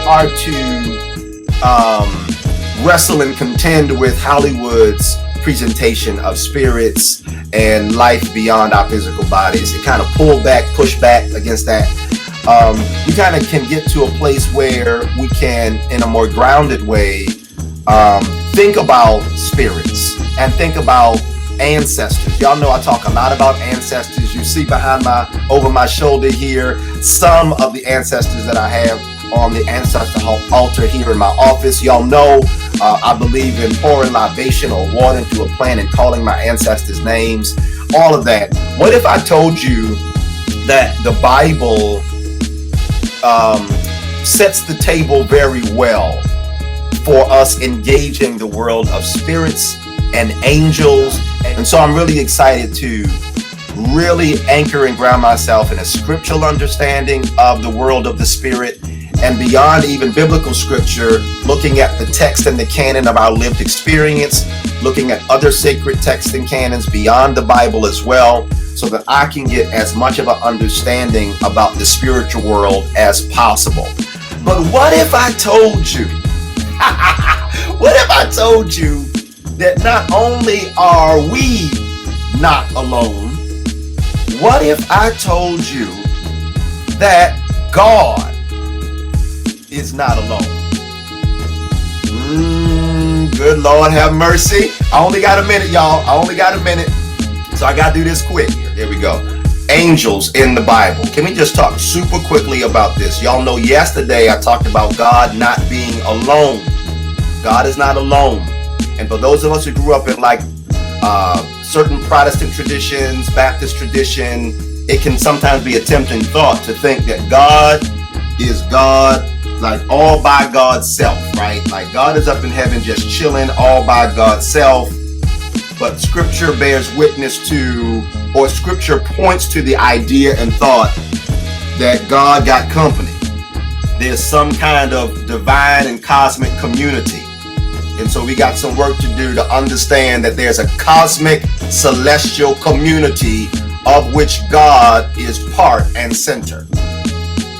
are to wrestle and contend with Hollywood's presentation of spirits and life beyond our physical bodies, and kind of push back against that, we kind of can get to a place where we can, in a more grounded way, think about spirits and think about ancestors. Y'all know I talk a lot about ancestors. You see over my shoulder here some of the ancestors that I have on the ancestor altar here in my office. Y'all know I believe in pouring libation or water into a plant and calling my ancestors names, all of that. What if I told you that the Bible sets the table very well for us engaging the world of spirits and angels? And so I'm really excited to really anchor and ground myself in a scriptural understanding of the world of the spirit, and beyond even biblical scripture, looking at the text and the canon of our lived experience, looking at other sacred texts and canons beyond the Bible as well, so that I can get as much of an understanding about the spiritual world as possible. But what if I told you, that not only are we not alone, what if I told you that God is not alone? Good Lord have mercy. I only got a minute, y'all. So I gotta do this quick here. There we go. Angels in the Bible. Can we just talk super quickly about this? Y'all know yesterday I talked about God not being alone. God is not alone. And for those of us who grew up in certain Protestant traditions, Baptist tradition, it can sometimes be a tempting thought to think that God is God, like all by God's self, right? Like God is up in heaven just chilling all by God's self. But scripture bears witness to, or scripture points to the idea and thought that God got company. There's some kind of divine and cosmic community. And so we got some work to do to understand that there's a cosmic celestial community of which God is part and center.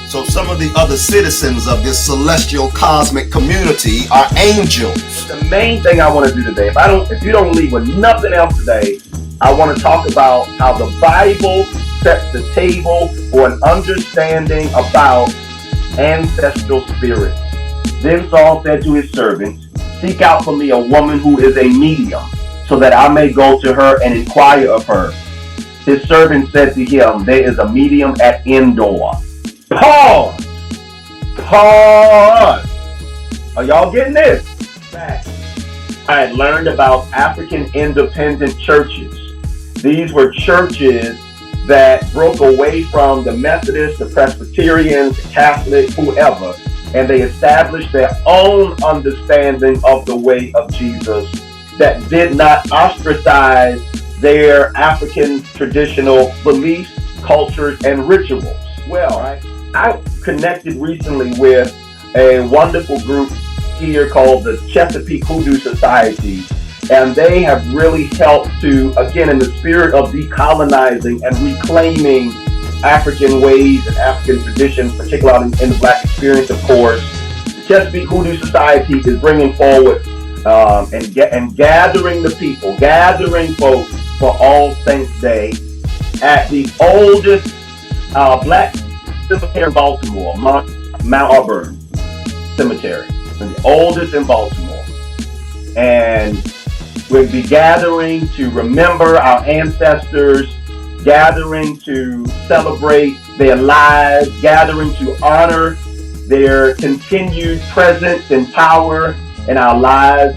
So some of the other citizens of this celestial cosmic community are angels. The main thing I want to do today, if you don't leave with nothing else today, I want to talk about how the Bible sets the table for an understanding about ancestral spirits. Then Saul said to his servants, "Seek out for me a woman who is a medium, so that I may go to her and inquire of her." His servant said to him, "There is a medium at Endor." Pause. Are y'all getting this? I had learned about African independent churches. These were churches that broke away from the Methodists, the Presbyterians, the Catholics, whoever, and they established their own understanding of the way of Jesus that did not ostracize their African traditional beliefs, cultures, and rituals. Well, I connected recently with a wonderful group here called the Chesapeake Hoodoo Society, and they have really helped to, again, in the spirit of decolonizing and reclaiming African ways and African traditions, particularly in the Black experience, of course. The Chesapeake Hoodoo Society is bringing forward and gathering the people, gathering folks for All Saints Day at the oldest Black cemetery in Baltimore, Mount Auburn Cemetery, the oldest in Baltimore. And we'll be gathering to remember our ancestors, gathering to celebrate their lives, gathering to honor their continued presence and power in our lives